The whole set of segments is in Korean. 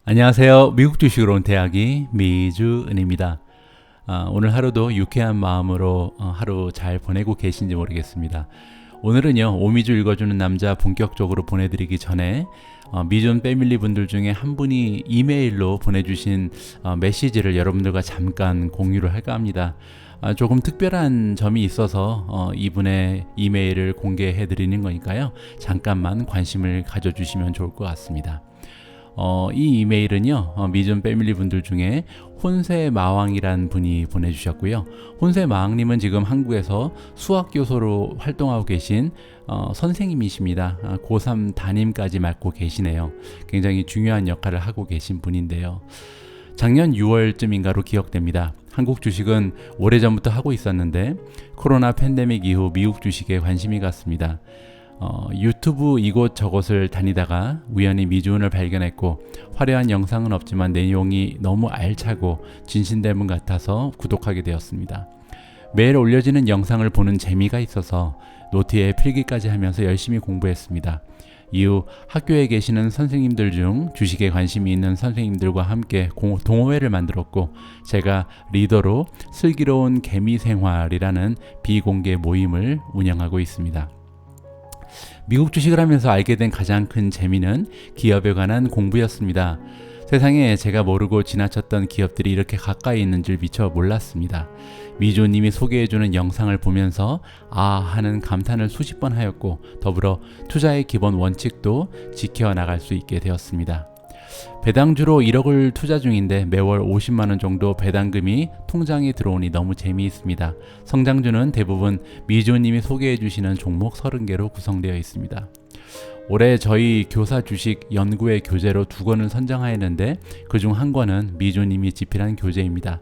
안녕하세요. 미국 주식으로 온 대학이 미주은입니다. 오늘 하루도 유쾌한 마음으로 하루 잘 보내고 계신지 모르겠습니다. 오늘은요, 오미주 읽어주는 남자 본격적으로 보내드리기 전에 미존 패밀리 분들 중에 한 분이 이메일로 보내주신 메시지를 여러분들과 잠깐 공유를 할까 합니다. 조금 특별한 점이 있어서 이분의 이메일을 공개해 드리는 거니까요. 잠깐만 관심을 가져주시면 좋을 것 같습니다. 이 이메일은요, 미존 패밀리 분들 중에 혼세 마왕이란 분이 보내주셨고요. 혼세 마왕님은 지금 한국에서 수학교사로 활동하고 계신 선생님이십니다. 고3 담임까지 맡고 계시네요. 굉장히 중요한 역할을 하고 계신 분인데요. 작년 6월쯤인가로 기억됩니다. 한국 주식은 오래전부터 하고 있었는데 코로나 팬데믹 이후 미국 주식에 관심이 갔습니다. 유튜브 이곳저곳을 다니다가 우연히 미주은을 발견했고 화려한 영상은 없지만 내용이 너무 알차고 진실되문 같아서 구독하게 되었습니다. 매일 올려지는 영상을 보는 재미가 있어서 노트에 필기까지 하면서 열심히 공부했습니다. 이후 학교에 계시는 선생님들 중 주식에 관심이 있는 선생님들과 함께 동호회를 만들었고 제가 리더로 슬기로운 개미생활이라는 비공개 모임을 운영하고 있습니다. 미국 주식을 하면서 알게 된 가장 큰 재미는 기업에 관한 공부였습니다. 세상에 제가 모르고 지나쳤던 기업들이 이렇게 가까이 있는 줄 미처 몰랐습니다. 미조님이 소개해주는 영상을 보면서 하는 감탄을 수십 번 하였고 더불어 투자의 기본 원칙도 지켜나갈 수 있게 되었습니다. 배당주로 1억을 투자 중인데 매월 50만원 정도 배당금이 통장에 들어오니 너무 재미있습니다. 성장주는 대부분 미조님이 소개해 주시는 종목 30개로 구성되어 있습니다. 올해 저희 교사 주식 연구의 교재로 2권을 선정하였는데 그중 한 권은 미조님이 집필한 교재입니다.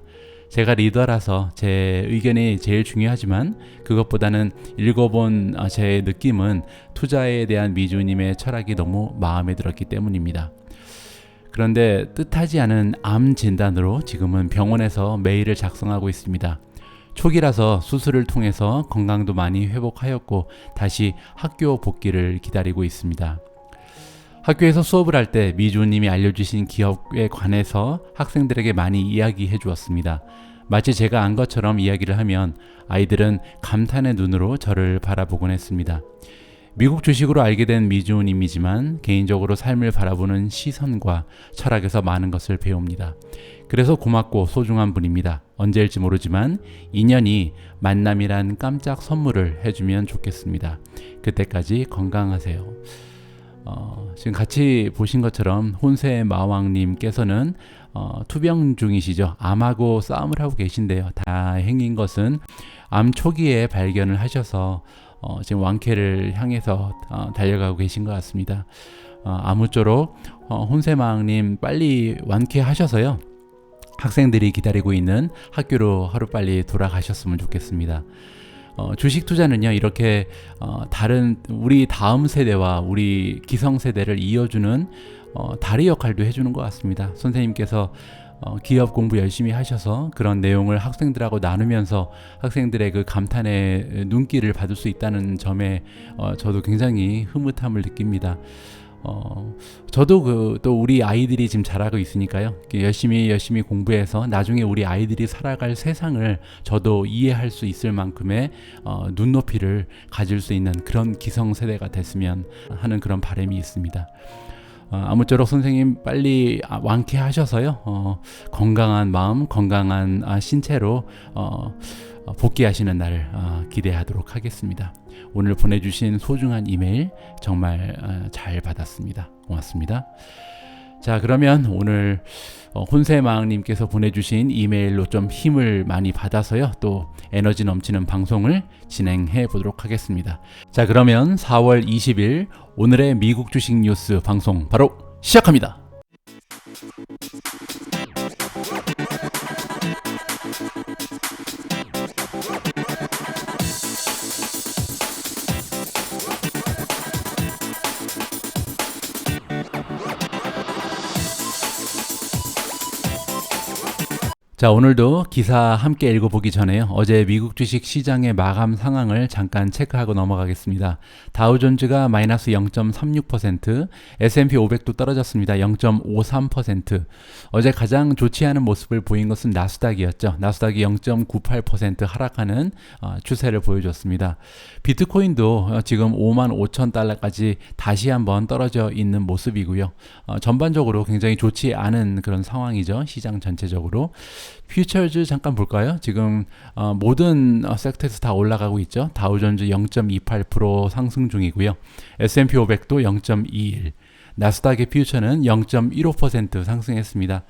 제가 리더라서 제 의견이 제일 중요하지만 그것보다는 읽어본 제 느낌은 투자에 대한 미조님의 철학이 너무 마음에 들었기 때문입니다. 그런데 뜻하지 않은 암 진단으로 지금은 병원에서 메일을 작성하고 있습니다. 초기라서 수술을 통해서 건강도 많이 회복하였고 다시 학교 복귀를 기다리고 있습니다. 학교에서 수업을 할 때 미주님이 알려주신 기업에 관해서 학생들에게 많이 이야기해 주었습니다. 마치 제가 안 것처럼 이야기를 하면 아이들은 감탄의 눈으로 저를 바라보곤 했습니다. 미국 주식으로 알게 된 미주님이지만 개인적으로 삶을 바라보는 시선과 철학에서 많은 것을 배웁니다. 그래서 고맙고 소중한 분입니다. 언제일지 모르지만 인연이 만남이란 깜짝 선물을 해주면 좋겠습니다. 그때까지 건강하세요. 지금 같이 보신 것처럼 혼세 마왕님께서는 투병 중이시죠. 암하고 싸움을 하고 계신데요. 다행인 것은 암 초기에 발견을 하셔서 지금 완쾌를 향해서 달려가고 계신 것 같습니다. 아무쪼록 혼세마왕님 빨리 완쾌하셔서요. 학생들이 기다리고 있는 학교로 하루빨리 돌아가셨으면 좋겠습니다. 주식 투자는요, 이렇게 다른 우리 다음 세대와 우리 기성 세대를 이어주는 다리 역할도 해주는 것 같습니다. 선생님께서 기업 공부 열심히 하셔서 그런 내용을 학생들하고 나누면서 학생들의 그 감탄의 눈길을 받을 수 있다는 점에 저도 굉장히 흐뭇함을 느낍니다. 저도 또 우리 아이들이 지금 자라고 있으니까요. 열심히 공부해서 나중에 우리 아이들이 살아갈 세상을 저도 이해할 수 있을 만큼의 눈높이를 가질 수 있는 그런 기성세대가 됐으면 하는 그런 바람이 있습니다. 아무쪼록 선생님 빨리 완쾌하셔서요. 건강한 마음, 건강한 신체로 복귀하시는 날을 기대하도록 하겠습니다. 오늘 보내주신 소중한 이메일 정말 잘 받았습니다. 고맙습니다. 자, 그러면 오늘 혼세마왕님께서 보내주신 이메일로 좀 힘을 많이 받아서요. 또 에너지 넘치는 방송을 진행해 보도록 하겠습니다. 자, 그러면 4월 20일 오늘의 미국 주식 뉴스 방송 바로 시작합니다. 자, 오늘도 기사 함께 읽어보기 전에요. 어제 미국 주식 시장의 마감 상황을 잠깐 체크하고 넘어가겠습니다. 다우존즈가 마이너스 0.36%, S&P 500도 떨어졌습니다. 0.53%. 어제 가장 좋지 않은 모습을 보인 것은 나스닥이었죠. 나스닥이 0.98% 하락하는 추세를 보여줬습니다. 비트코인도 지금 5만 5천 달러까지 다시 한번 떨어져 있는 모습이고요. 전반적으로 굉장히 좋지 않은 그런 상황이죠. 시장 전체적으로. 퓨처즈 잠깐 볼까요? 지금 모든 섹터에서 다 올라가고 있죠. 다우존즈 0.28% 상승 중이고요. S&P 500도 0.21, 나스닥의 퓨처는 0.15% 상승했습니다.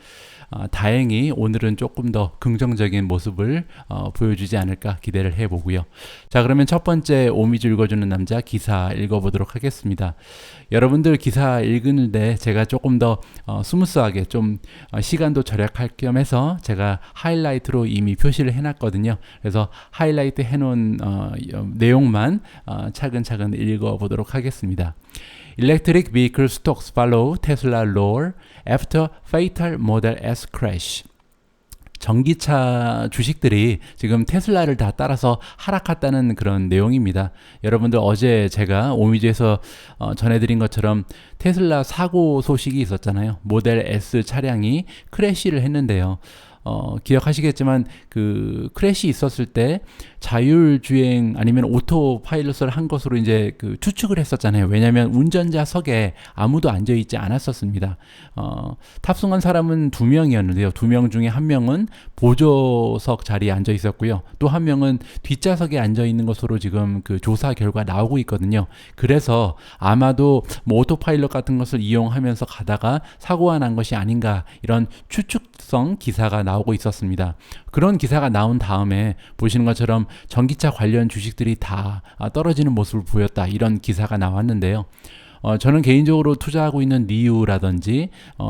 다행히 오늘은 조금 더 긍정적인 모습을 보여주지 않을까 기대를 해보고요. 자, 그러면 첫 번째 오미주 읽어주는 남자 기사 읽어보도록 하겠습니다. 여러분들 기사 읽는데 제가 조금 더 스무스하게 좀 시간도 절약할 겸 해서 제가 하이라이트로 이미 표시를 해놨거든요. 그래서 하이라이트 해놓은 내용만 차근차근 읽어보도록 하겠습니다. Electric vehicle stocks follow Tesla lower after fatal Model S crash. 전기차 주식들이 지금 테슬라를 다 따라서 하락했다는 그런 내용입니다. 여러분들 어제 제가 오미주에서 전해드린 것처럼 테슬라 사고 소식이 있었잖아요. 모델 S 차량이 크래시를 했는데요. 기억하시겠지만 그 크래시 있었을 때 자율주행 아니면 오토 파일럿을 한 것으로 이제 그 추측을 했었잖아요. 왜냐하면 운전자석에 아무도 앉아있지 않았었습니다. 탑승한 사람은 2명이었는데요. 2명 중에 1명은 보조석 자리에 앉아 있었고요. 또 1명은 뒷좌석에 앉아 있는 것으로 지금 그 조사 결과 나오고 있거든요. 그래서 아마도 뭐 오토 파일럿 같은 것을 이용하면서 가다가 사고가 난 것이 아닌가 이런 추측성 기사가 나오고 있었습니다. 그런 기사가 나온 다음에 보시는 것처럼 전기차 관련 주식들이 다 떨어지는 모습을 보였다. 이런 기사가 나왔는데요. 저는 개인적으로 투자하고 있는 리우라든지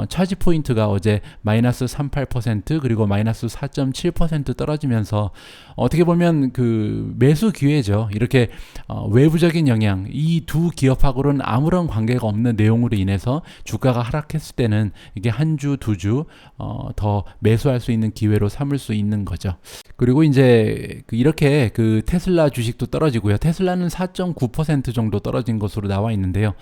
차지 포인트가 어제 마이너스 38% 그리고 마이너스 4.7% 떨어지면서 어떻게 보면 그 매수 기회죠. 이렇게 외부적인 영향, 이 두 기업하고는 아무런 관계가 없는 내용으로 인해서 주가가 하락했을 때는 이게 한 주, 두 주 더 매수할 수 있는 기회로 삼을 수 있는 거죠. 그리고 이제 이렇게 그 테슬라 주식도 떨어지고요. 테슬라는 4.9% 정도 떨어진 것으로 나와 있는데요.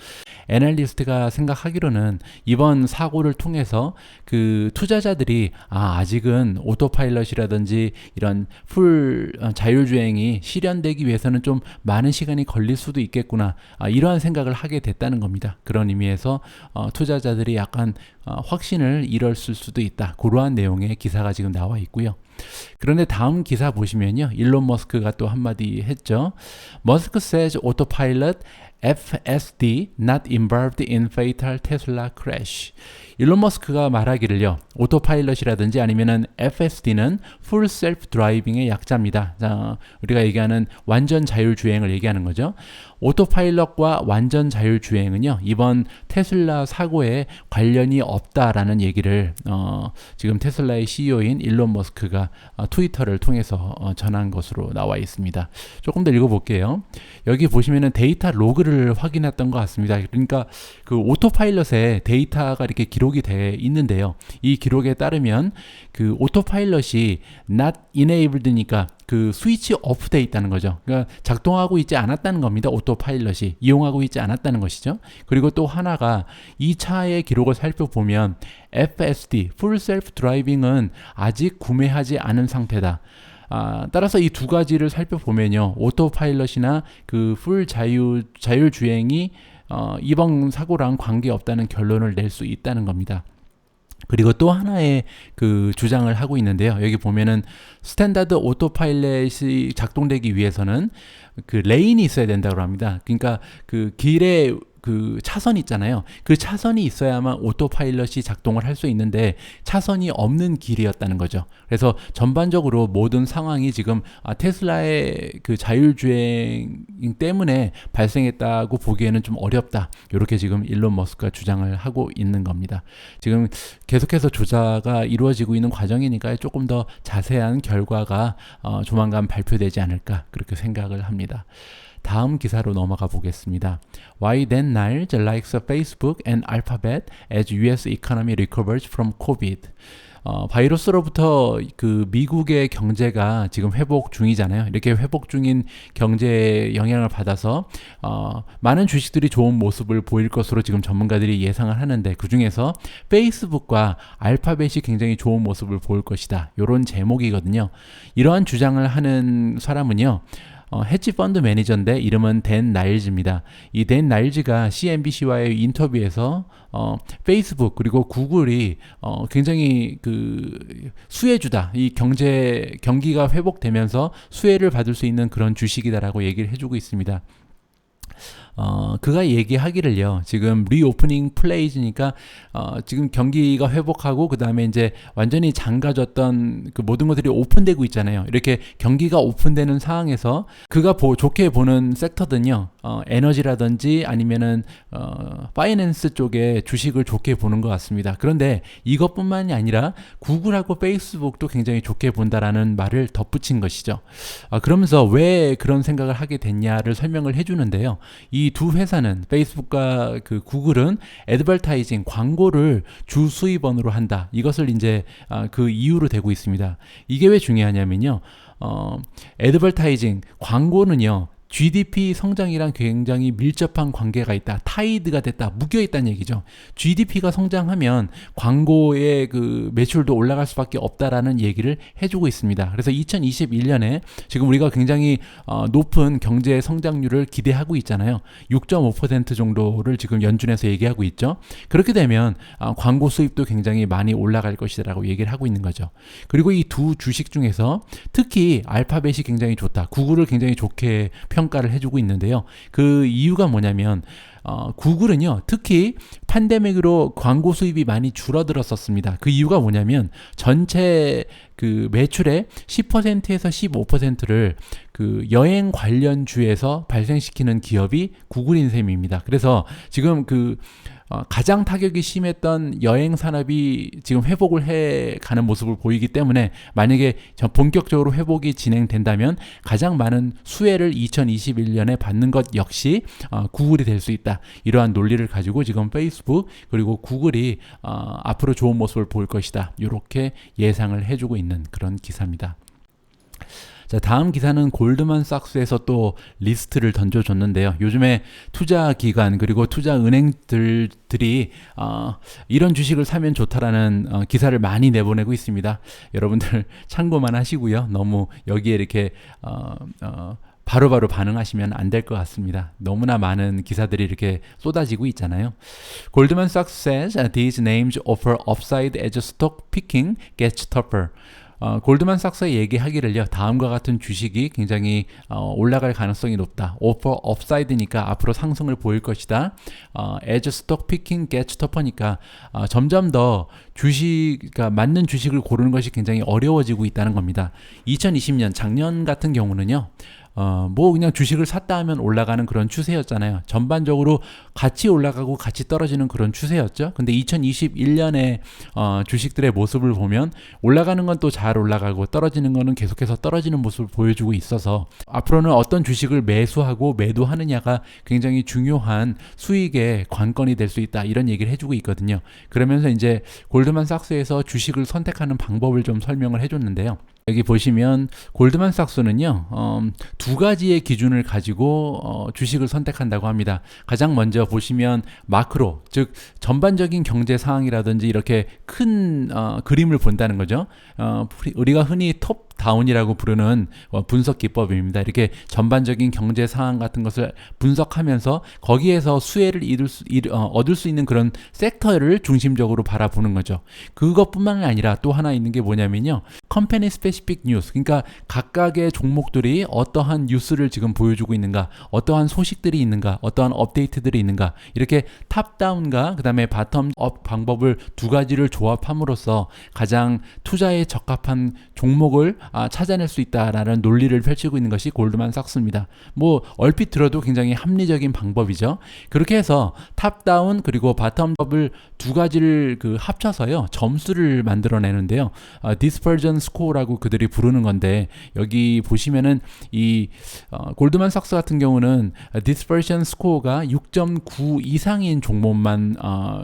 애널리스트가 생각하기로는 이번 사고를 통해서 그 투자자들이 아직은 오토파일럿이라든지 이런 풀 자율주행이 실현되기 위해서는 좀 많은 시간이 걸릴 수도 있겠구나, 이러한 생각을 하게 됐다는 겁니다. 그런 의미에서 투자자들이 약간 확신을 잃었을 수도 있다. 그러한 내용의 기사가 지금 나와 있고요. 그런데 다음 기사 보시면요, 일론 머스크가 또 한마디 했죠. 머스크 says autopilot FSD not involved in fatal Tesla crash. 일론 머스크가 말하기를요, 오토파일럿이라든지 아니면은 FSD는 Full Self Driving의 약자입니다. 자, 우리가 얘기하는 완전 자율주행을 얘기하는 거죠. 오토파일럿과 완전 자율주행은요, 이번 테슬라 사고에 관련이 없다라는 얘기를 지금 테슬라의 CEO인 일론 머스크가 트위터를 통해서 전한 것으로 나와 있습니다. 조금 더 읽어볼게요. 여기 보시면은 데이터 로그를 확인했던 것 같습니다. 그러니까 그 오토파일럿에 데이터가 이렇게 기록이 돼 있는데요. 이 기록에 따르면 그 오토파일럿이 not enabled니까 그 스위치 오프 돼 있다는 거죠. 그러니까 작동하고 있지 않았다는 겁니다. 오토파일럿이 이용하고 있지 않았다는 것이죠. 그리고 또 하나가 이 차의 기록을 살펴보면 FSD, Full Self Driving은 아직 구매하지 않은 상태다. 따라서 이 두 가지를 살펴보면요, 오토파일럿이나 그 풀 자율주행이 이번 사고랑 관계없다는 결론을 낼 수 있다는 겁니다. 그리고 또 하나의 그 주장을 하고 있는데요. 여기 보면은 스탠다드 오토파일럿이 작동되기 위해서는 그 레인이 있어야 된다고 합니다. 그러니까 그 길에 그 차선 있잖아요. 그 차선이 있어야만 오토파일럿이 작동을 할 수 있는데 차선이 없는 길이었다는 거죠. 그래서 전반적으로 모든 상황이 지금 테슬라의 그 자율주행 때문에 발생했다고 보기에는 좀 어렵다. 이렇게 지금 일론 머스크가 주장을 하고 있는 겁니다. 지금 계속해서 조사가 이루어지고 있는 과정이니까 조금 더 자세한 결과가 조만간 발표되지 않을까 그렇게 생각을 합니다. 다음 기사로 넘어가 보겠습니다. Why then nudge the likes of Facebook and Alphabet as US economy recovers from COVID? 바이러스로부터 그 미국의 경제가 지금 회복 중이잖아요. 이렇게 회복 중인 경제에 영향을 받아서 많은 주식들이 좋은 모습을 보일 것으로 지금 전문가들이 예상을 하는데, 그 중에서 페이스북과 알파벳이 굉장히 좋은 모습을 보일 것이다, 이런 제목이거든요. 이러한 주장을 하는 사람은요, 헤지 펀드 매니저인데 이름은 댄 나일즈입니다. 이 댄 나일즈가 CNBC와의 인터뷰에서 페이스북 그리고 구글이 굉장히 그 수혜주다, 이 경기가 회복되면서 수혜를 받을 수 있는 그런 주식이다라고 얘기를 해주고 있습니다. 그가 얘기하기를요, 지금 리오프닝 플레이즈니까 지금 경기가 회복하고 그 다음에 이제 완전히 잠가졌던 그 모든 것들이 오픈되고 있잖아요. 이렇게 경기가 오픈되는 상황에서 그가 좋게 보는 섹터든요, 에너지라든지 아니면은 파이낸스 쪽에 주식을 좋게 보는 것 같습니다. 그런데 이것뿐만이 아니라 구글하고 페이스북도 굉장히 좋게 본다라는 말을 덧붙인 것이죠. 그러면서 왜 그런 생각을 하게 됐냐를 설명을 해주는데요. 이 두 회사는, 페이스북과 그 구글은 애드버타이징, 광고를 주 수입원으로 한다. 이것을 이제 그 이유로 대고 있습니다. 이게 왜 중요하냐면요, 애드버타이징, 광고는요, GDP 성장이랑 굉장히 밀접한 관계가 있다. 타이드가 됐다. 묶여있다는 얘기죠. GDP가 성장하면 광고의 그 매출도 올라갈 수밖에 없다라는 얘기를 해주고 있습니다. 그래서 2021년에 지금 우리가 굉장히 높은 경제 성장률을 기대하고 있잖아요. 6.5% 정도를 지금 연준에서 얘기하고 있죠. 그렇게 되면 광고 수입도 굉장히 많이 올라갈 것이라고 얘기를 하고 있는 거죠. 그리고 이 두 주식 중에서 특히 알파벳이 굉장히 좋다, 구글을 굉장히 좋게 평가를 해주고 있는데요. 그 이유가 뭐냐면 구글은요, 특히 팬데믹으로 광고 수입이 많이 줄어들었었습니다. 그 이유가 뭐냐면 전체 그 매출의 10%에서 15%를 그 여행 관련주에서 발생시키는 기업이 구글인 셈입니다. 그래서 지금 그 가장 타격이 심했던 여행 산업이 지금 회복을 해가는 모습을 보이기 때문에, 만약에 본격적으로 회복이 진행된다면 가장 많은 수혜를 2021년에 받는 것 역시 구글이 될 수 있다. 이러한 논리를 가지고 지금 페이스북 그리고 구글이 앞으로 좋은 모습을 보일 것이다, 이렇게 예상을 해주고 있는 그런 기사입니다. 자, 다음 기사는 골드만삭스에서 또 리스트를 던져줬는데요. 요즘에 투자 기관 그리고 투자 은행들이 이런 주식을 사면 좋다라는 기사를 많이 내보내고 있습니다. 여러분들 참고만 하시고요. 너무 여기에 이렇게 바로바로 반응하시면 안 될 것 같습니다. 너무나 많은 기사들이 이렇게 쏟아지고 있잖아요. Goldman Sachs says these names offer upside as stock picking gets tougher. 골드만삭스가 얘기하기를요, 다음과 같은 주식이 굉장히 올라갈 가능성이 높다. offer upside니까 앞으로 상승을 보일 것이다. as stock picking gets tougher니까 점점 더 그러니까 맞는 주식을 고르는 것이 굉장히 어려워지고 있다는 겁니다. 2020년 작년 같은 경우는요, 뭐 그냥 주식을 샀다 하면 올라가는 그런 추세였잖아요. 전반적으로 같이 올라가고 같이 떨어지는 그런 추세였죠. 근데 2021년에 주식들의 모습을 보면 올라가는 건 또 잘 올라가고 떨어지는 거는 계속해서 떨어지는 모습을 보여주고 있어서, 앞으로는 어떤 주식을 매수하고 매도하느냐가 굉장히 중요한 수익의 관건이 될 수 있다, 이런 얘기를 해주고 있거든요. 그러면서 이제 골드만삭스에서 주식을 선택하는 방법을 좀 설명을 해줬는데요. 여기 보시면 골드만삭스는요, 두 가지의 기준을 가지고 주식을 선택한다고 합니다. 가장 먼저 보시면 마크로, 즉 전반적인 경제 상황이라든지 이렇게 큰 그림을 본다는 거죠. 우리가 흔히 톱 다운이라고 부르는 분석 기법입니다. 이렇게 전반적인 경제 상황 같은 것을 분석하면서 거기에서 수혜를 얻을 수 있는 그런 섹터를 중심적으로 바라보는 거죠. 그것뿐만 아니라 또 하나 있는 게 뭐냐면요, 컴퍼니 스페시픽 뉴스, 그러니까 각각의 종목들이 어떠한 뉴스를 지금 보여주고 있는가, 어떠한 소식들이 있는가, 어떠한 업데이트들이 있는가, 이렇게 탑다운과 그 다음에 바텀업 방법을 두 가지를 조합함으로써 가장 투자에 적합한 종목을 찾아낼 수 있다라는 논리를 펼치고 있는 것이 골드만삭스입니다. 뭐 얼핏 들어도 굉장히 합리적인 방법이죠. 그렇게 해서 탑다운 그리고 바텀업을 두 가지를 합쳐서요 점수를 만들어내는데요. Dispersion Score라고 그들이 부르는 건데 여기 보시면은 이 골드만삭스 같은 경우는 Dispersion Score가 6.9 이상인 종목만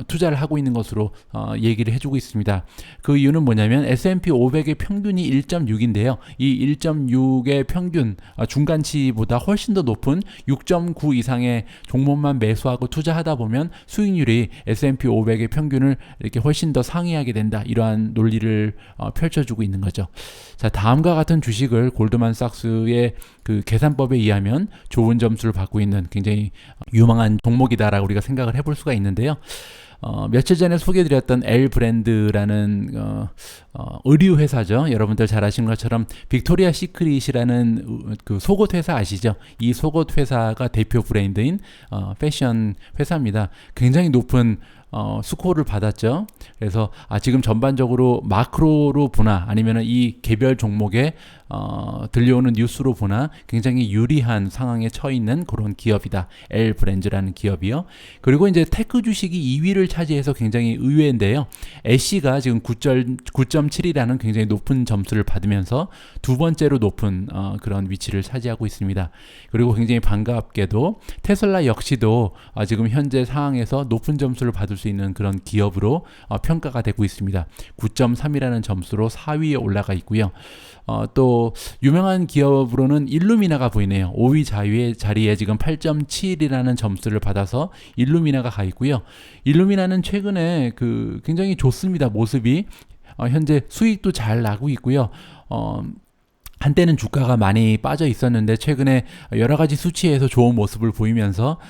투자를 하고 있는 것으로 얘기를 해주고 있습니다. 그 이유는 뭐냐면 S&P 500의 평균이 1.6인데요. 이 1.6의 평균 중간치보다 훨씬 더 높은 6.9 이상의 종목만 매수하고 투자하다 보면 수익률이 S&P 500의 평균을 이렇게 훨씬 더 상회하게 된다. 이러한 논리를 펼쳐주고 있는 거죠. 자, 다음과 같은 주식을 골드만삭스의 그 계산법에 의하면 좋은 점수를 받고 있는 굉장히 유망한 종목이다라고 우리가 생각을 해볼 수가 있는데요. 며칠 전에 소개해드렸던 L 브랜드라는 의류 회사죠. 여러분들 잘 아시는 것처럼 빅토리아 시크릿이라는 그 속옷 회사 아시죠? 이 속옷 회사가 대표 브랜드인 패션 회사입니다. 굉장히 높은 스코어를 받았죠. 그래서 지금 전반적으로 마크로로 보나 아니면 이 개별 종목에 들려오는 뉴스로 보나 굉장히 유리한 상황에 처해 있는 그런 기업이다. L 브랜드라는 기업이요. 그리고 이제 테크 주식이 2위를 차지해서 굉장히 의외인데요. 애쉬가 지금 9.7이라는 굉장히 높은 점수를 받으면서 두 번째로 높은 그런 위치를 차지하고 있습니다. 그리고 굉장히 반갑게도 테슬라 역시도 지금 현재 상황에서 높은 점수를 받을 수 있는 그런 기업으로 평가가 되고 있습니다. 9.3이라는 점수로 4위에 올라가 있고요. 또 유명한 기업으로는 일루미나가 보이네요. 5위 자리에 지금 8.7이라는 점수를 받아서 일루미나가 가 있고요. 일루미나는 최근에 굉장히 좋습니다. 모습이 현재 수익도 잘 나고 있고요. 한때는 주가가 많이 빠져 있었는데 최근에 여러 가지 수치에서 좋은 모습을 보이면서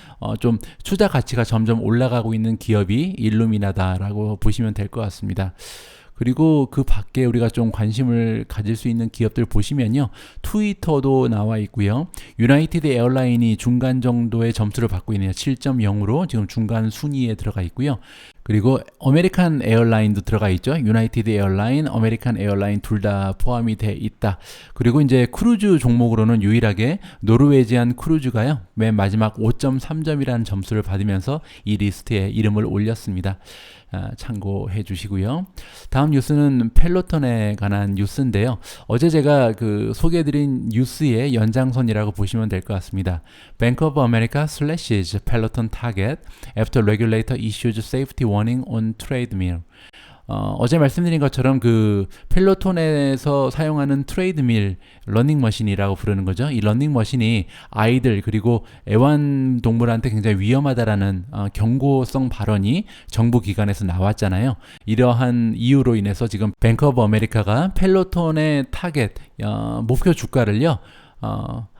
좀 투자 가치가 점점 올라가고 있는 기업이 일루미나다라고 보시면 될 것 같습니다. 그리고 그 밖에 우리가 좀 관심을 가질 수 있는 기업들 보시면요. 트위터도 나와 있고요. 유나이티드 에어라인이 중간 정도의 점수를 받고 있네요. 7.0으로 지금 중간 순위에 들어가 있고요. 그리고 아메리칸 에어라인도 들어가 있죠. 유나이티드 에어라인, 아메리칸 에어라인 둘 다 포함이 돼 있다. 그리고 이제 크루즈 종목으로는 유일하게 노르웨지안 크루즈가요. 맨 마지막 5.3점이라는 점수를 받으면서 이 리스트에 이름을 올렸습니다. 참고해 주시고요. 다음 뉴스는 펠로톤에 관한 뉴스인데요. 어제 제가 소개해드린 뉴스의 연장선이라고 보시면 될 것 같습니다. Bank of America slashes Peloton target after regulator issues safety warning on treadmill. 어제 말씀드린 것처럼 펠로톤에서 사용하는 트레이드밀 러닝머신이라고 부르는 거죠. 이 러닝머신이 아이들 그리고 애완동물한테 굉장히 위험하다라는 경고성 발언이 정부 기관에서 나왔잖아요. 이러한 이유로 인해서 지금 뱅크 오브 아메리카가 펠로톤의 타겟 목표 주가를요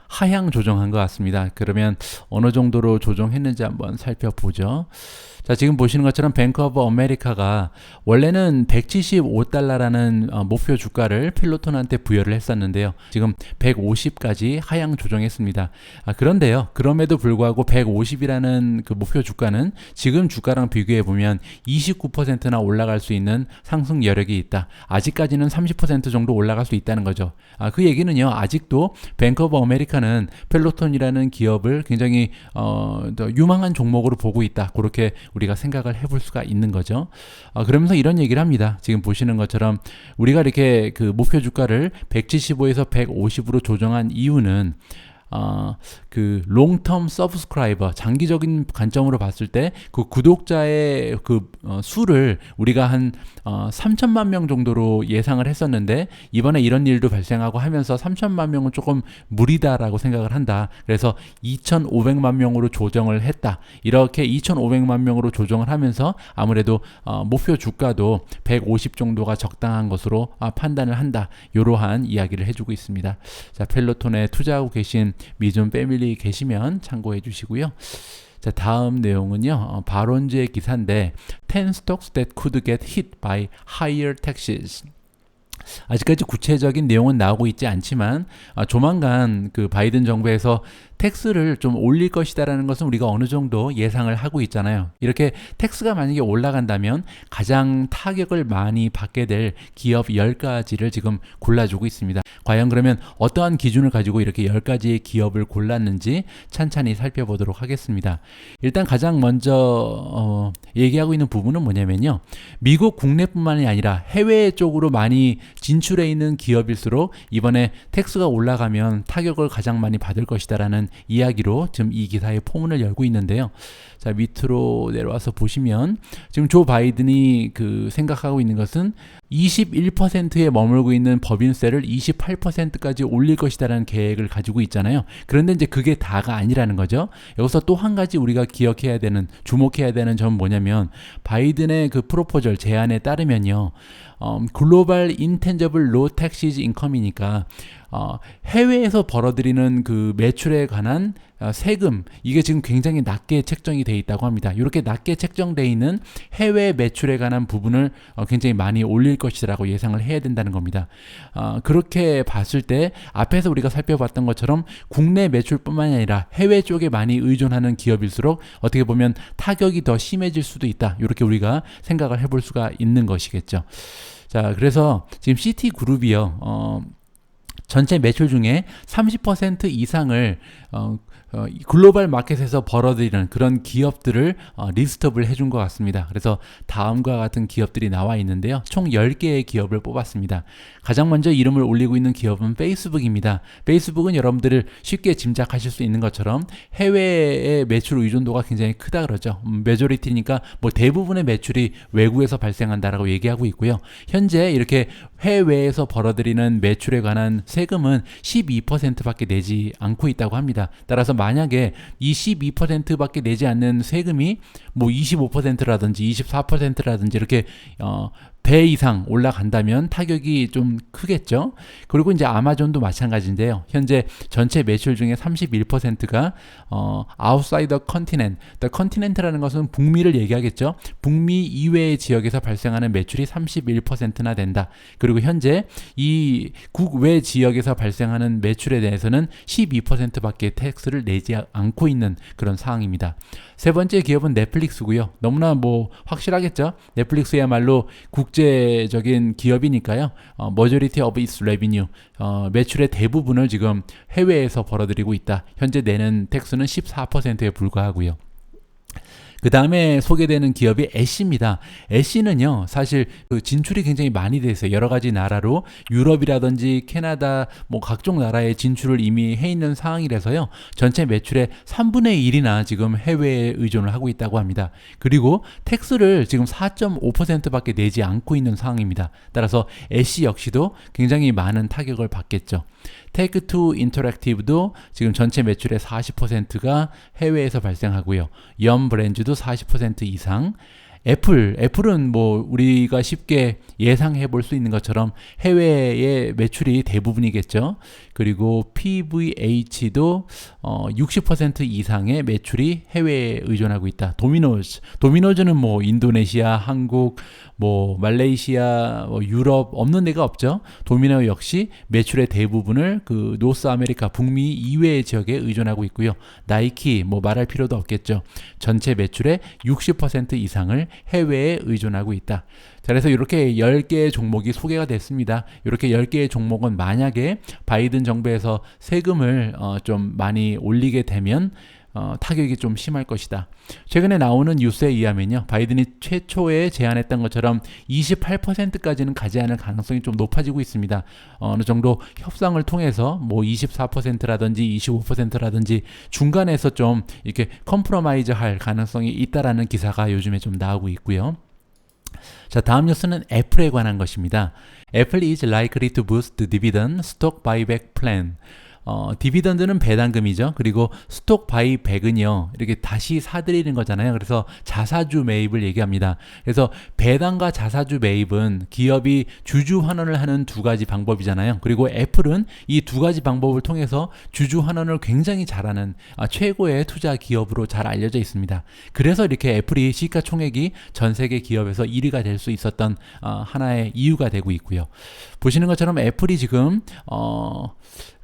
하향 조정한 것 같습니다. 그러면 어느 정도로 조정했는지 한번 살펴보죠. 자, 지금 보시는 것처럼 뱅크 오브 아메리카가 원래는 175달러라는 목표 주가를 펠로톤한테 부여를 했었는데요. 지금 150까지 하향 조정했습니다. 그런데요. 그럼에도 불구하고 150이라는 그 목표 주가는 지금 주가랑 비교해 보면 29%나 올라갈 수 있는 상승 여력이 있다. 아직까지는 30% 정도 올라갈 수 있다는 거죠. 그 얘기는요. 아직도 뱅크 오브 아메리카는 펠로톤이라는 기업을 굉장히 더 유망한 종목으로 보고 있다. 그렇게 우리가 생각을 해볼 수가 있는 거죠. 그러면서 이런 얘기를 합니다. 지금 보시는 것처럼 우리가 이렇게 목표 주가를 175에서 150으로 조정한 이유는 롱텀 서브스크라이버 장기적인 관점으로 봤을 때 구독자의 수를 우리가 한 3천만 명 정도로 예상을 했었는데 이번에 이런 일도 발생하고 하면서 3천만 명은 조금 무리다라고 생각을 한다. 그래서 2,500만 명으로 조정을 했다. 이렇게 2,500만 명으로 조정을 하면서 아무래도 목표 주가도 150 정도가 적당한 것으로 판단을 한다. 이러한 이야기를 해주고 있습니다. 자, 펠로톤에 투자하고 계신 미존 패밀리 계시면 참고해 주시고요. 자, 다음 내용은요. 바론즈의 기사인데 10 stocks that could get hit by higher taxes. 아직까지 구체적인 내용은 나오고 있지 않지만 조만간 바이든 정부에서 텍스를 좀 올릴 것이다라는 것은 우리가 어느 정도 예상을 하고 있잖아요. 이렇게 텍스가 만약에 올라간다면 가장 타격을 많이 받게 될 기업 10가지를 지금 골라주고 있습니다. 과연 그러면 어떠한 기준을 가지고 이렇게 10가지의 기업을 골랐는지 찬찬히 살펴보도록 하겠습니다. 일단 가장 먼저 얘기하고 있는 부분은 뭐냐면요. 미국 국내뿐만이 아니라 해외 쪽으로 많이 진출해 있는 기업일수록 이번에 텍스가 올라가면 타격을 가장 많이 받을 것이다라는 이야기로 지금 이 기사의 포문을 열고 있는데요. 자, 밑으로 내려와서 보시면 지금 조 바이든이 생각하고 있는 것은 21%에 머물고 있는 법인세를 28%까지 올릴 것이다라는 계획을 가지고 있잖아요. 그런데 이제 그게 다가 아니라는 거죠. 여기서 또 한 가지 우리가 기억해야 되는, 주목해야 되는 점은 뭐냐면 바이든의 그 프로포절 제안에 따르면요. 글로벌 인텐저블 로 텍시즈 인컴이니까 해외에서 벌어들이는 그 매출에 관한 세금, 이게 지금 굉장히 낮게 책정이 돼 있다고 합니다. 이렇게 낮게 책정돼 있는 해외 매출에 관한 부분을 굉장히 많이 올릴 것이라고 예상을 해야 된다는 겁니다. 그렇게 봤을 때 앞에서 우리가 살펴봤던 것처럼 국내 매출뿐만이 아니라 해외 쪽에 많이 의존하는 기업일수록 어떻게 보면 타격이 더 심해질 수도 있다. 이렇게 우리가 생각을 해볼 수가 있는 것이겠죠. 자, 그래서 지금 시티그룹이요. 전체 매출 중에 30% 이상을 글로벌 마켓에서 벌어들이는 그런 기업들을 리스트업을 해준 것 같습니다. 그래서 다음과 같은 기업들이 나와 있는데요. 총 10개의 기업을 뽑았습니다. 가장 먼저 이름을 올리고 있는 기업은 페이스북입니다. 페이스북은 여러분들을 쉽게 짐작하실 수 있는 것처럼 해외의 매출 의존도가 굉장히 크다 그러죠. 메조리티니까 뭐 대부분의 매출이 외국에서 발생한다라고 얘기하고 있고요. 현재 이렇게 해외에서 벌어들이는 매출에 관한 세금은 12%밖에 내지 않고 있다고 합니다. 따라서 만약에 이 12%밖에 내지 않는 세금이 뭐 25%라든지 24%라든지 이렇게 배 이상 올라간다면 타격이 좀 크겠죠. 그리고 이제 아마존도 마찬가지인데요. 현재 전체 매출 중에 31%가 outside the continent. The continent라는 것은 북미를 얘기하겠죠. 북미 이외의 지역에서 발생하는 매출이 31%나 된다. 그리고 현재 이 국외 지역에서 발생하는 매출에 대해서는 12%밖에 텍스를 내지 않고 있는 그런 상황입니다. 세 번째 기업은 넷플릭스고요. 너무나 뭐 확실하겠죠. 넷플릭스야말로 국제적인 기업이니까요. Majority of its revenue, 매출의 대부분을 지금 해외에서 벌어들이고 있다. 현재 내는 텍스는 14%에 불과하고요. 그 다음에 소개되는 기업이 애쉬입니다. 애쉬는요, 사실 그 진출이 굉장히 많이 돼 있어요. 여러 가지 나라로 유럽이라든지 캐나다, 뭐 각종 나라에 진출을 이미 해 있는 상황이라서요. 전체 매출의 3분의 1이나 지금 해외에 의존을 하고 있다고 합니다. 그리고 텍스를 지금 4.5%밖에 내지 않고 있는 상황입니다. 따라서 애쉬 역시도 굉장히 많은 타격을 받겠죠. 테이크2 인터랙티브도 지금 전체 매출의 40%가 해외에서 발생하고요. 염 브랜드도 40% 이상. 애플은 뭐 우리가 쉽게 예상해 볼 수 있는 것처럼 해외의 매출이 대부분이겠죠. 그리고 PVH도 60% 이상의 매출이 해외에 의존하고 있다. 도미노즈는 뭐 인도네시아, 한국, 뭐 말레이시아, 뭐 유럽 없는 데가 없죠. 도미노 역시 매출의 대부분을 그 노스 아메리카 북미 이외의 지역에 의존하고 있고요. 나이키 뭐 말할 필요도 없겠죠. 전체 매출의 60% 이상을 해외에 의존하고 있다. 자, 그래서 이렇게 10개의 종목이 소개가 됐습니다. 이렇게 10개의 종목은 만약에 바이든 정부에서 세금을 좀 많이 올리게 되면 타격이 좀 심할 것이다. 최근에 나오는 뉴스에 의하면요, 바이든이 최초에 제안했던 것처럼 28%까지는 가지 않을 가능성이 좀 높아지고 있습니다. 어느 정도 협상을 통해서 뭐 24%라든지 25%라든지 중간에서 좀 이렇게 컴프로마이즈 할 가능성이 있다라는 기사가 요즘에 좀 나오고 있고요. 자, 다음 뉴스는 애플에 관한 것입니다. Apple is likely to boost the dividend stock buyback plan. 디비던드는 배당금이죠. 그리고 스톡 바이백은요, 이렇게 다시 사들이는 거잖아요. 그래서 자사주 매입을 얘기합니다. 그래서 배당과 자사주 매입은 기업이 주주 환원을 하는 두 가지 방법이잖아요. 그리고 애플은 이 두 가지 방법을 통해서 주주 환원을 굉장히 잘하는 최고의 투자 기업으로 잘 알려져 있습니다. 그래서 이렇게 애플이 시가총액이 전 세계 기업에서 1위가 될 수 있었던 하나의 이유가 되고 있고요. 보시는 것처럼 애플이 지금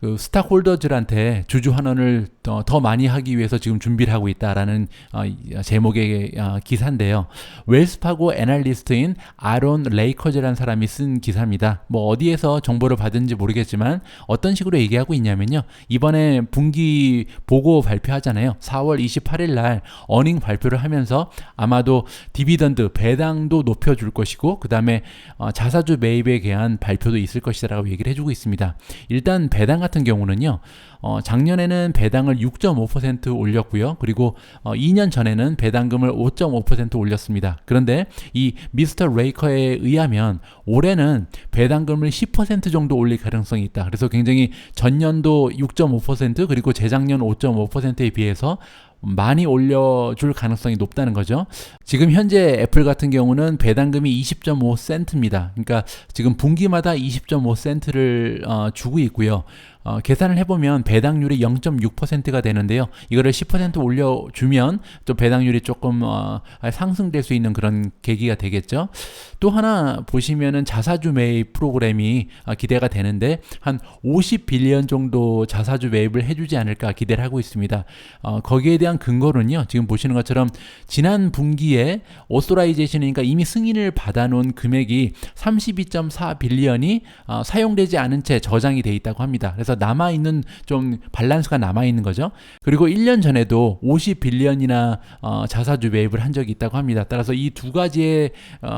그 스탁홀더들한테 주주 환원을 더 많이 하기 위해서 지금 준비를 하고 있다라는 제목의 기사인데요. 웰스파고 애널리스트인 아론 레이커즈라는 사람이 쓴 기사입니다. 뭐 어디에서 정보를 받은지 모르겠지만 어떤 식으로 얘기하고 있냐면요. 이번에 분기 보고 발표하잖아요. 4월 28일 날 어닝 발표를 하면서 아마도 디비던드 배당도 높여줄 것이고 그 다음에 자사주 매입에 대한 발표도 있을 것이라고 얘기를 해주고 있습니다. 일단 배당 같은 경우는요. 작년에는 배당을 6.5% 올렸고요. 그리고 2년 전에는 배당금을 5.5% 올렸습니다. 그런데 이 미스터 레이커에 의하면 올해는 배당금을 10% 정도 올릴 가능성이 있다. 그래서 굉장히 전년도 6.5% 그리고 재작년 5.5%에 비해서 많이 올려줄 가능성이 높다는 거죠. 지금 현재 애플 같은 경우는 배당금이 20.5센트입니다. 그러니까 지금 분기마다 20.5센트를 주고 있고요. 계산을 해보면 배당률이 0.6%가 되는데요. 이거를 10% 올려주면 또 배당률이 조금 상승될 수 있는 그런 계기가 되겠죠. 또 하나 보시면은 자사주 매입 프로그램이 기대가 되는데 한 50빌리언 정도 자사주 매입을 해주지 않을까 기대를 하고 있습니다. 거기에 대한 근거는요. 지금 보시는 것처럼 지난 분기에 오소라이제이션이니까 이미 승인을 받아놓은 금액이 32.4빌리언이 사용되지 않은 채 저장이 돼 있다고 합니다. 그래서 남아있는 좀 밸런스가 남아있는 거죠. 그리고 1년 전에도 50빌리언이나 자사주 매입을 한 적이 있다고 합니다. 따라서 이 두 가지의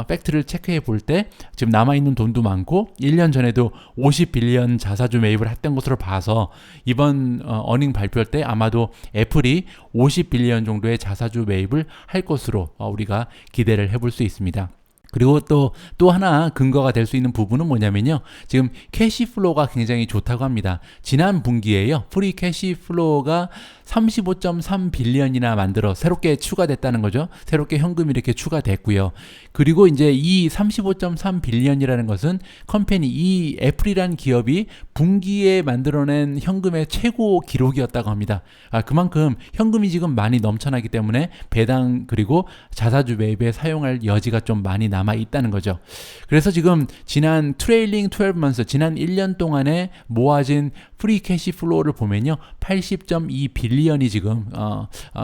팩트를 체크해 볼 때 지금 남아있는 돈도 많고 1년 전에도 50빌리언 자사주 매입을 했던 것으로 봐서 이번 어닝 발표할 때 아마도 애플이 50빌리언 정도의 자사주 매입을 할 것으로 우리가 기대를 해볼 수 있습니다. 그리고 또 하나 근거가 될 수 있는 부분은 뭐냐면요. 지금 캐시플로우가 굉장히 좋다고 합니다. 지난 분기에요. 프리 캐시플로우가 35.3빌리언이나 만들어 새롭게 추가됐다는 거죠. 새롭게 현금이 이렇게 추가됐고요. 그리고 이제 이 35.3빌리언이라는 것은 컴퍼니 이 애플이라는 기업이 분기에 만들어낸 현금의 최고 기록이었다고 합니다. 그만큼 현금이 지금 많이 넘쳐나기 때문에 배당 그리고 자사주 매입에 사용할 여지가 좀 많이 남아 있다는 거죠. 그래서 지금 지난 트레일링 12months 지난 1년 동안에 모아진 프리 캐시 플로우를 보면요. 80.2빌리언이 지금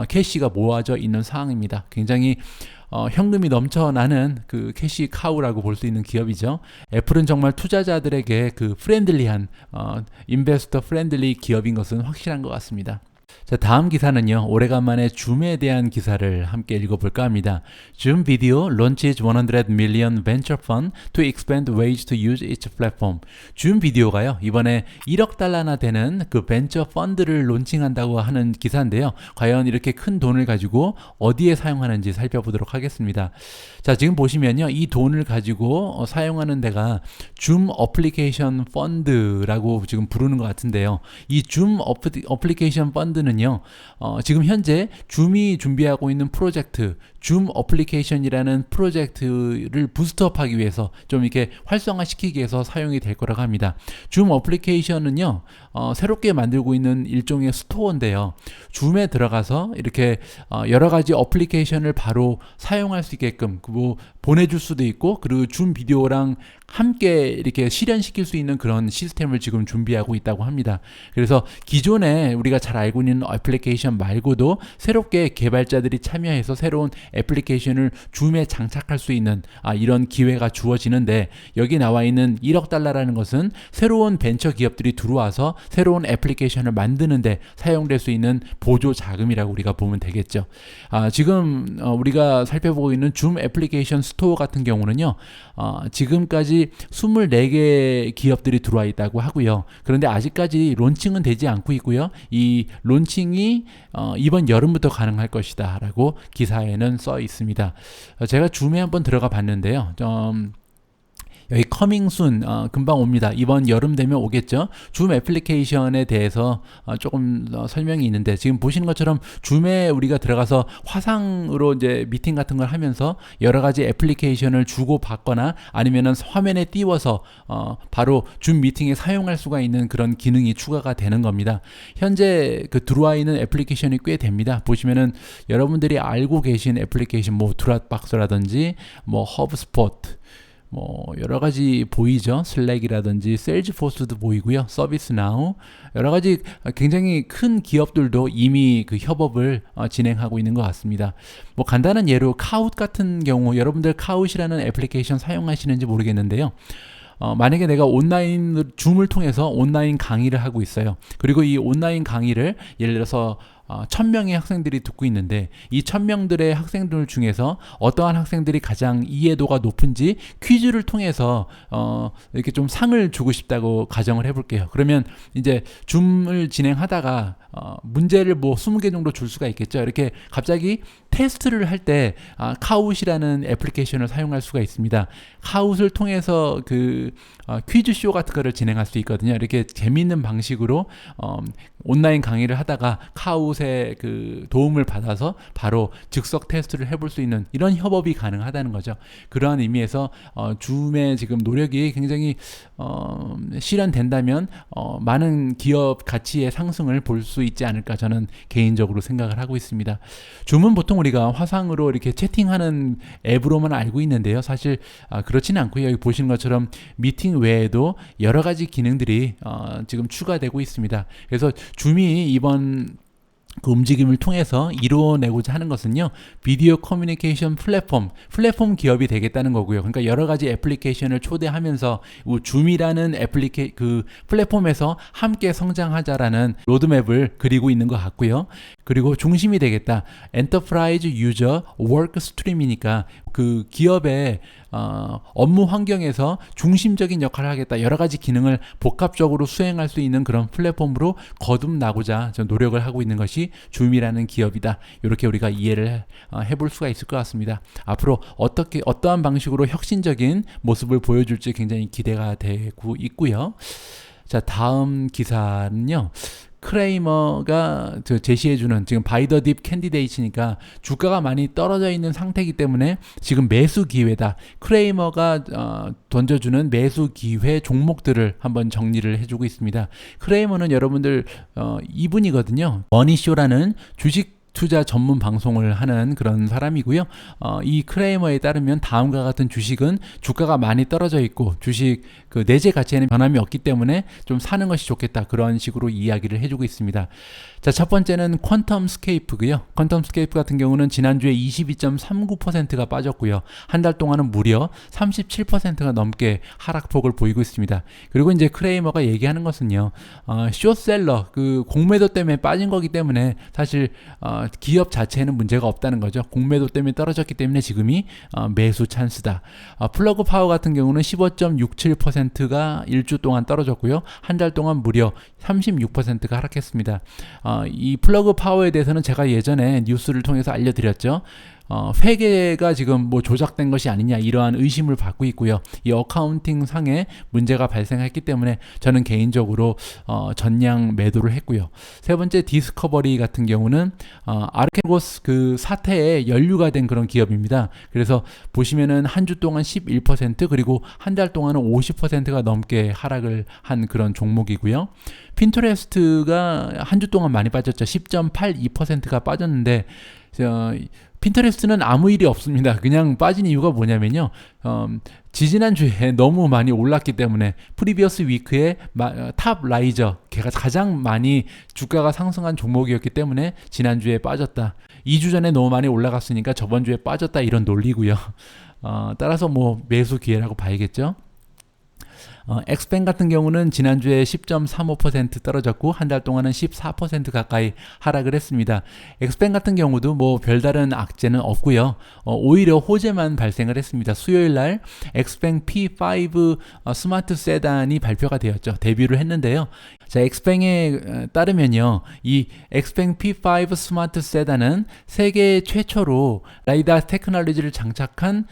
캐시가 모아져 있는 상황입니다. 굉장히 현금이 넘쳐나는 그 캐시 카우라고 볼 수 있는 기업이죠. 애플은 정말 투자자들에게 그 프렌들리한 인베스터 프렌들리 기업인 것은 확실한 것 같습니다. 자, 다음 기사는요. 오래간만에 줌에 대한 기사를 함께 읽어볼까 합니다. Zoom Video launches 100 million venture fund to expand ways to use its platform. 줌 비디오가요. 이번에 1억 달러나 되는 그 벤처 펀드를 론칭한다고 하는 기사인데요. 과연 이렇게 큰 돈을 가지고 어디에 사용하는지 살펴보도록 하겠습니다. 자, 지금 보시면요. 이 돈을 가지고 사용하는 데가 줌 어플리케이션 펀드라고 지금 부르는 것 같은데요. 이 줌 어플리케이션 펀드는 지금 현재 줌이 준비하고 있는 프로젝트 줌 어플리케이션이라는 프로젝트를 부스트업하기 위해서 좀 이렇게 활성화시키기 위해서 사용이 될 거라고 합니다. 줌 어플리케이션은요 새롭게 만들고 있는 일종의 스토어인데요. 줌에 들어가서 이렇게 여러 가지 어플리케이션을 바로 사용할 수 있게끔 뭐 보내줄 수도 있고 그리고 줌 비디오랑 함께 이렇게 실현시킬 수 있는 그런 시스템을 지금 준비하고 있다고 합니다. 그래서 기존에 우리가 잘 알고 있는 애플리케이션 말고도 새롭게 개발자들이 참여해서 새로운 애플리케이션을 줌에 장착할 수 있는 이런 기회가 주어지는데 여기 나와 있는 1억 달러라는 것은 새로운 벤처 기업들이 들어와서 새로운 애플리케이션을 만드는데 사용될 수 있는 보조 자금이라고 우리가 보면 되겠죠. 지금 우리가 살펴보고 있는 줌 애플리케이션 스토어 같은 경우는요. 지금까지 24개 기업들이 들어와 있다고 하고요. 그런데 아직까지 론칭은 되지 않고 있고요. 이 론칭이 이번 여름부터 가능할 것이다 라고 기사에는 써 있습니다. 제가 줌에 한번 들어가 봤는데요. 여기 커밍 순 금방 옵니다. 이번 여름 되면 오겠죠. 줌 애플리케이션에 대해서 조금 설명이 있는데 지금 보시는 것처럼 줌에 우리가 들어가서 화상으로 이제 미팅 같은 걸 하면서 여러 가지 애플리케이션을 주고 받거나 아니면은 화면에 띄워서 바로 줌 미팅에 사용할 수가 있는 그런 기능이 추가가 되는 겁니다. 현재 그 들어와 있는 애플리케이션이 꽤 됩니다. 보시면은 여러분들이 알고 계신 애플리케이션 뭐 드랍박스라든지 뭐 허브스포트 뭐 여러 가지 보이죠. 슬랙이라든지 세일즈포스도 보이고요. 서비스나우 여러 가지 굉장히 큰 기업들도 이미 그 협업을 진행하고 있는 것 같습니다. 뭐 간단한 예로 카웃 같은 경우 여러분들 카웃이라는 애플리케이션 사용하시는지 모르겠는데요. 만약에 내가 온라인 줌을 통해서 온라인 강의를 하고 있어요. 그리고 이 온라인 강의를 예를 들어서 1000명의 학생들이 듣고 있는데 이 1000명들의 학생들 중에서 어떠한 학생들이 가장 이해도가 높은지 퀴즈를 통해서 이렇게 좀 상을 주고 싶다고 가정을 해볼게요. 그러면 이제 줌을 진행하다가 문제를 뭐 20개 정도 줄 수가 있겠죠. 이렇게 갑자기 테스트를 할 때 카웃이라는 애플리케이션을 사용할 수가 있습니다. 카웃을 통해서 그 퀴즈쇼 같은 거를 진행할 수 있거든요. 이렇게 재미있는 방식으로 온라인 강의를 하다가 카웃의 그 도움을 받아서 바로 즉석 테스트를 해볼 수 있는 이런 협업이 가능하다는 거죠. 그러한 의미에서 줌의 지금 노력이 굉장히 실현된다면 많은 기업 가치의 상승을 볼 수 있지 않을까 저는 개인적으로 생각을 하고 있습니다. 줌은 보통 우리가 화상으로 이렇게 채팅하는 앱으로만 알고 있는데요. 사실 그렇지는 않고요. 여기 보시는 것처럼 미팅 외에도 여러 가지 기능들이 지금 추가되고 있습니다. 그래서 줌이 이번 그 움직임을 통해서 이루어내고자 하는 것은요, 비디오 커뮤니케이션 플랫폼 기업이 되겠다는 거고요. 그러니까 여러 가지 애플리케이션을 초대하면서 줌이라는 그 플랫폼에서 함께 성장하자라는 로드맵을 그리고 있는 것 같고요. 그리고 중심이 되겠다. 엔터프라이즈 유저 워크 스트림이니까 그 기업의 업무 환경에서 중심적인 역할을 하겠다. 여러 가지 기능을 복합적으로 수행할 수 있는 그런 플랫폼으로 거듭나고자 노력을 하고 있는 것이 줌이라는 기업이다. 이렇게 우리가 이해를 해볼 수가 있을 것 같습니다. 앞으로 어떠한 방식으로 혁신적인 모습을 보여줄지 굉장히 기대가 되고 있고요. 자, 다음 기사는요. 크레이머가 제시해주는 지금 바이 더 딥 캔디데이츠니까 주가가 많이 떨어져 있는 상태이기 때문에 지금 매수 기회다. 크레이머가 던져주는 매수 기회 종목들을 한번 정리를 해주고 있습니다. 크레이머는 여러분들 이분이거든요. 머니쇼라는 주식 투자 전문 방송을 하는 그런 사람이고요. 이 크레이머에 따르면 다음과 같은 주식은 주가가 많이 떨어져 있고 주식 그 내재 가치에는 변함이 없기 때문에 좀 사는 것이 좋겠다. 그런 식으로 이야기를 해주고 있습니다. 자, 첫 번째는 퀀텀 스케이프고요. 퀀텀 스케이프 같은 경우는 지난주에 22.39%가 빠졌고요. 한 달 동안은 무려 37%가 넘게 하락폭을 보이고 있습니다. 그리고 이제 크레이머가 얘기하는 것은요. 숏셀러 그 공매도 때문에 빠진 거기 때문에 사실 기업 자체에는 문제가 없다는 거죠. 공매도 때문에 떨어졌기 때문에 지금이 매수 찬스다. 플러그 파워 같은 경우는 15.67%가 일주 동안 떨어졌고요. 한 달 동안 무려 36%가 하락했습니다. 이 플러그 파워에 대해서는 제가 예전에 뉴스를 통해서 알려드렸죠. 회계가 지금 뭐 조작된 것이 아니냐 이러한 의심을 받고 있고요. 이 어카운팅 상에 문제가 발생했기 때문에 저는 개인적으로 전량 매도를 했고요. 세 번째 디스커버리 같은 경우는 아르케고스 그 사태에 연루가 된 그런 기업입니다. 그래서 보시면은 한 주 동안 11% 그리고 한 달 동안은 50%가 넘게 하락을 한 그런 종목이고요. 핀터레스트가 한 주 동안 많이 빠졌죠. 10.82%가 빠졌는데 핀터레스트는 아무 일이 없습니다. 그냥 빠진 이유가 뭐냐면요. 지지난주에 너무 많이 올랐기 때문에 프리비어스 위크에 탑 라이저 걔가 가장 많이 주가가 상승한 종목이었기 때문에 지난주에 빠졌다. 2주 전에 너무 많이 올라갔으니까 저번주에 빠졌다 이런 논리고요. 따라서 뭐 매수 기회라고 봐야겠죠. 엑스펜 같은 경우는 지난주에 10.35% 떨어졌고 한 달 동안은 14% 가까이 하락을 했습니다. 엑스펜 같은 경우도 뭐 별다른 악재는 없고요. 오히려 호재만 발생을 했습니다. 수요일 날 엑스펜 P5 스마트 세단이 발표가 되었죠. 데뷔를 했는데요. 자, 엑스펜에 따르면요. 이 엑스펜 P5 스마트 세단은 세계 최초로 라이다 테크놀로지를 장착한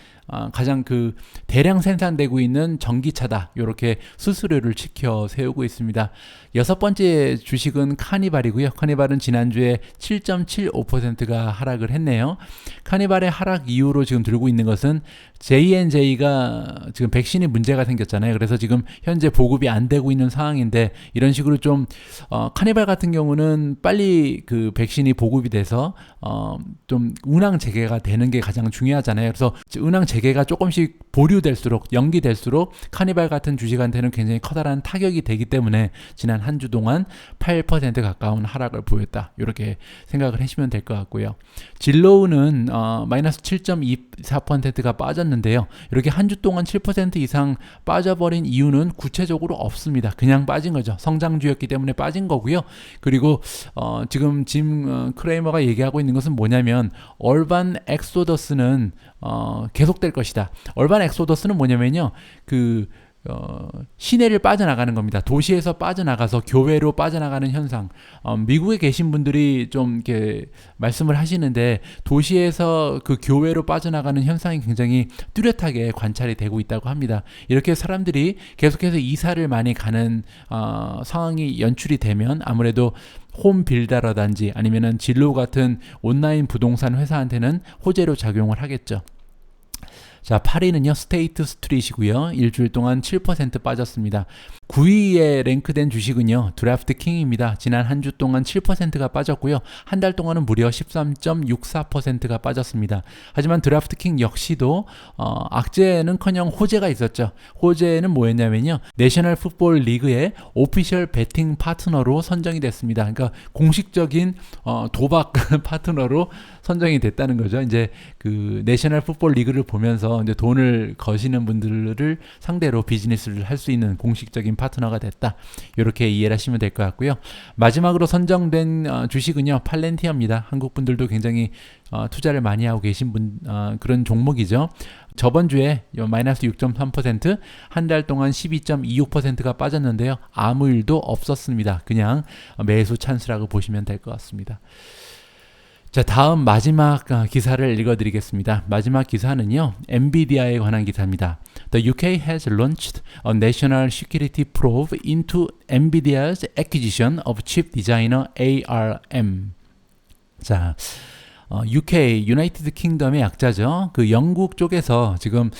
가장 그 대량 생산되고 있는 전기차다. 이렇게 수수료를 지켜 세우고 있습니다. 여섯 번째 주식은 카니발이고요. 카니발은 지난주에 7.75%가 하락을 했네요. 카니발의 하락 이유로 지금 들고 있는 것은 J&J가 지금 백신이 문제가 생겼잖아요. 그래서 지금 현재 보급이 안 되고 있는 상황인데 이런 식으로 좀 카니발 같은 경우는 빨리 그 백신이 보급이 돼서 좀 운항 재개가 되는 게 가장 중요하잖아요. 그래서 운항 재개가 조금씩 보류될수록 연기될수록 카니발 같은 주식한테는 굉장히 커다란 타격이 되기 때문에 지난 한 주 동안 8% 가까운 하락을 보였다. 이렇게 생각을 하시면 될 것 같고요. 진로우는 마이너스 7.24%가 빠졌는데요. 이렇게 한 주 동안 7% 이상 빠져버린 이유는 구체적으로 없습니다. 그냥 빠진 거죠. 성장주였기 때문에 빠진 거고요. 그리고 지금 짐 크레이머가 얘기하고 있는 것은 뭐냐면 얼반 엑소더스는 계속될 것이다. 얼반 엑소더스는 뭐냐면요. 시내를 빠져나가는 겁니다. 도시에서 빠져나가서 교외로 빠져나가는 현상. 미국에 계신 분들이 좀 이렇게 말씀을 하시는데 도시에서 그 교외로 빠져나가는 현상이 굉장히 뚜렷하게 관찰이 되고 있다고 합니다. 이렇게 사람들이 계속해서 이사를 많이 가는 상황이 연출이 되면 아무래도 홈빌더라든지 아니면은 진로 같은 온라인 부동산 회사한테는 호재로 작용을 하겠죠. 자, 8위는요 스테이트 스트릿이고요. 일주일 동안 7% 빠졌습니다. 9위에 랭크된 주식은요 드래프트 킹입니다. 지난 한 주 동안 7%가 빠졌고요. 한 달 동안은 무려 13.64%가 빠졌습니다. 하지만 드래프트 킹 역시도 악재는커녕 호재가 있었죠. 호재는 뭐였냐면요 내셔널 풋볼 리그의 오피셜 베팅 파트너로 선정이 됐습니다. 그러니까 공식적인 도박 파트너로 선정이 됐다는 거죠. 이제 그 내셔널 풋볼 리그를 보면서 이제 돈을 거시는 분들을 상대로 비즈니스를 할 수 있는 공식적인 파트너가 됐다. 이렇게 이해를 하시면 될 것 같고요. 마지막으로 선정된 주식은요 팔렌티아입니다. 한국 분들도 굉장히 투자를 많이 하고 계신 그런 종목이죠. 저번 주에 마이너스 6.3%, 한 달 동안 12.26%가 빠졌는데요. 아무 일도 없었습니다. 그냥 매수 찬스라고 보시면 될 것 같습니다. 자, 다음 마지막 기사를 읽어드리겠습니다. 마지막 기사는요, 엔비디아에 관한 기사입니다. The UK has launched a national security probe into NVIDIA's acquisition of chip designer ARM. 자, UK, 유나이티드 킹덤의 약자죠. 그 영국 쪽에서 지금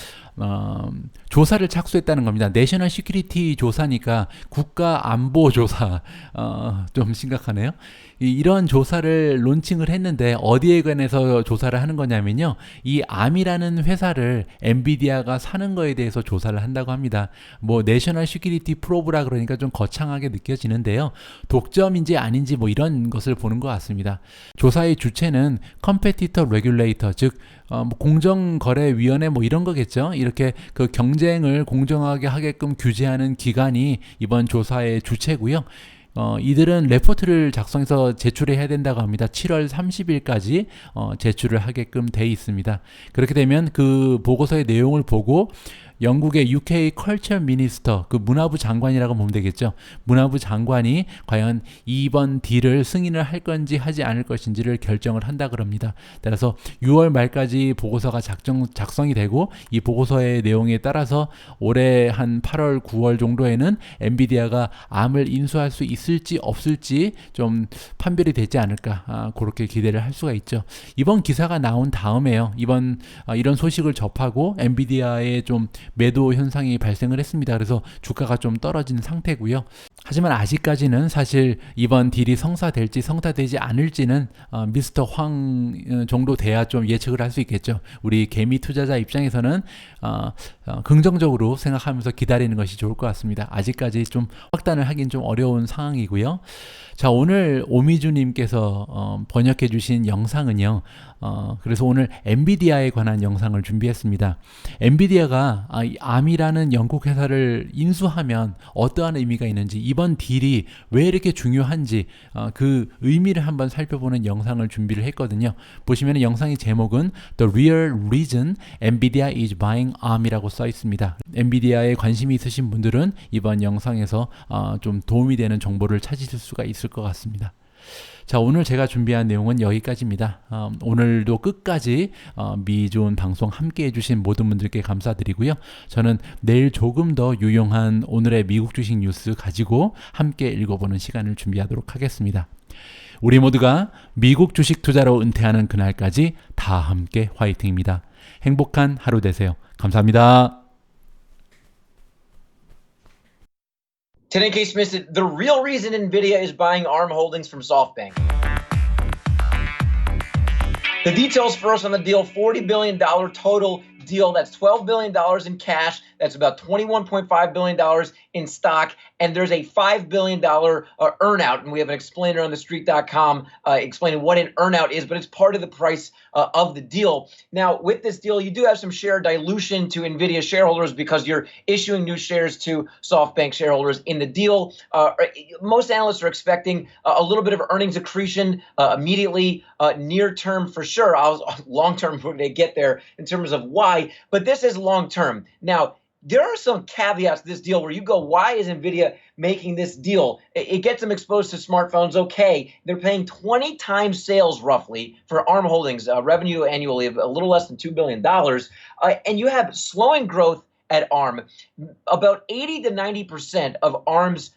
조사를 착수했다는 겁니다. 내셔널 시큐리티 조사니까 국가 안보 조사 좀 심각하네요. 이런 조사를 론칭을 했는데 어디에 관해서 조사를 하는 거냐면요. 이 암이라는 회사를 엔비디아가 사는 거에 대해서 조사를 한다고 합니다. 뭐 내셔널 시큐리티 프로브라 그러니까 좀 거창하게 느껴지는데요. 독점인지 아닌지 뭐 이런 것을 보는 것 같습니다. 조사의 주체는 컴페티터 레귤레이터 즉 뭐 공정거래위원회 뭐 이런 거겠죠. 이렇게 그 경쟁을 공정하게 하게끔 규제하는 기관이 이번 조사의 주체고요. 이들은 레포트를 작성해서 제출해야 된다고 합니다. 7월 30일까지 제출을 하게끔 돼 있습니다. 그렇게 되면 그 보고서의 내용을 보고 영국의 UK 컬처 미니스터, 그 문화부 장관이라고 보면 되겠죠. 문화부 장관이 과연 이번 딜을 승인을 할 건지 하지 않을 것인지를 결정을 한다 그럽니다. 따라서 6월 말까지 보고서가 작성이 되고 이 보고서의 내용에 따라서 올해 한 8월, 9월 정도에는 엔비디아가 암을 인수할 수 있을지 없을지 좀 판별이 되지 않을까 그렇게 기대를 할 수가 있죠. 이번 기사가 나온 다음에요. 이런 소식을 접하고 엔비디아의 좀 매도 현상이 발생을 했습니다. 그래서 주가가 좀 떨어진 상태고요. 하지만 아직까지는 사실 이번 딜이 성사될지 성사되지 않을지는 미스터 황 정도 돼야 좀 예측을 할 수 있겠죠. 우리 개미 투자자 입장에서는 긍정적으로 생각하면서 기다리는 것이 좋을 것 같습니다. 아직까지 좀 확단을 하긴 좀 어려운 상황이고요. 자, 오늘 오미주님께서 번역해 주신 영상은요. 그래서 오늘 엔비디아에 관한 영상을 준비했습니다. 엔비디아가 암이라는 영국 회사를 인수하면 어떠한 의미가 있는지, 이번 딜이 왜 이렇게 중요한지 그 의미를 한번 살펴보는 영상을 준비를 했거든요. 보시면 영상의 제목은 The Real Reason NVIDIA is Buying ARM이라고 써 있습니다. 엔비디아에 관심이 있으신 분들은 이번 영상에서 좀 도움이 되는 정보를 찾으실 수가 있을 것 같습니다. 자, 오늘 제가 준비한 내용은 여기까지입니다. 오늘도 끝까지 미좋은 방송 함께 해주신 모든 분들께 감사드리고요. 저는 내일 조금 더 유용한 오늘의 미국 주식 뉴스 가지고 함께 읽어보는 시간을 준비하도록 하겠습니다. 우리 모두가 미국 주식 투자로 은퇴하는 그날까지 다 함께 화이팅입니다. 행복한 하루 되세요. 감사합니다. Today, in case you missed it, the real reason NVIDIA is buying ARM Holdings from SoftBank. The details first on the deal, $40 billion total deal. That's $12 billion in cash. That's about $21.5 billion in stock. And there's a $5 billion earnout. And we have an explainer on thestreet.com explaining what an earnout is, but it's part of the price of the deal. Now, with this deal, you do have some share dilution to NVIDIA shareholders because you're issuing new shares to SoftBank shareholders in the deal. Most analysts are expecting a little bit of earnings accretion immediately, near term for sure. Long term, we're going to get there in terms of why. But this is long term. Now, there are some caveats to this deal where you go, why is NVIDIA making this deal? It gets them exposed to smartphones. Okay, they're paying 20 times sales roughly for ARM Holdings, revenue annually of a little less than $2 billion. And you have slowing growth at ARM. About 80 to 90% of ARM's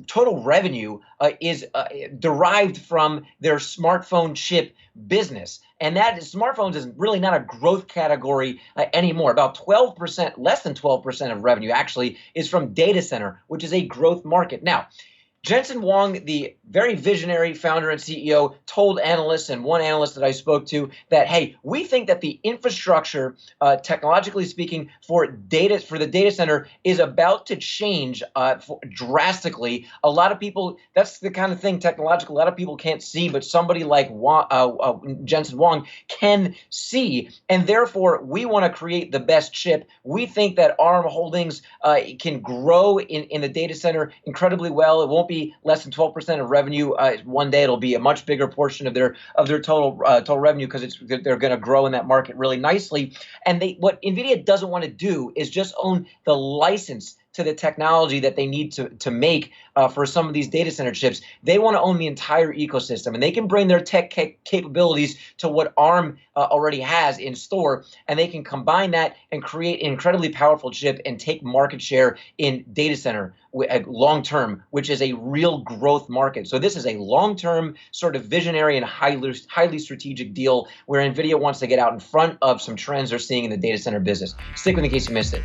total revenue is derived from their smartphone chip business. And that is, smartphones is really not a growth category anymore. About 12%, less than 12% of revenue actually is from data center, which is a growth market. Now, Jensen Huang, the very visionary founder and CEO, told analysts, and one analyst that I spoke to, that, hey, we think that the infrastructure, technologically speaking, for the data center is about to change drastically. A lot of people, that's the kind of thing technological a lot of people can't see, but somebody like Jensen Huang can see. And therefore, we want to create the best chip. We think that ARM Holdings can grow in the data center incredibly well. It won't be less than 12% of revenue. One day it'll be a much bigger portion of their total revenue because they're going to grow in that market really nicely. And what NVIDIA doesn't want to do is just own the license to the technology that they need to make for some of these data center chips. They want to own the entire ecosystem, and they can bring their tech capabilities to what ARM already has in store, and they can combine that and create an incredibly powerful chip and take market share in data center long term, which is a real growth market. So this is a long-term sort of visionary and highly strategic deal where NVIDIA wants to get out in front of some trends they're seeing in the data center business. Stick with me in case you missed it.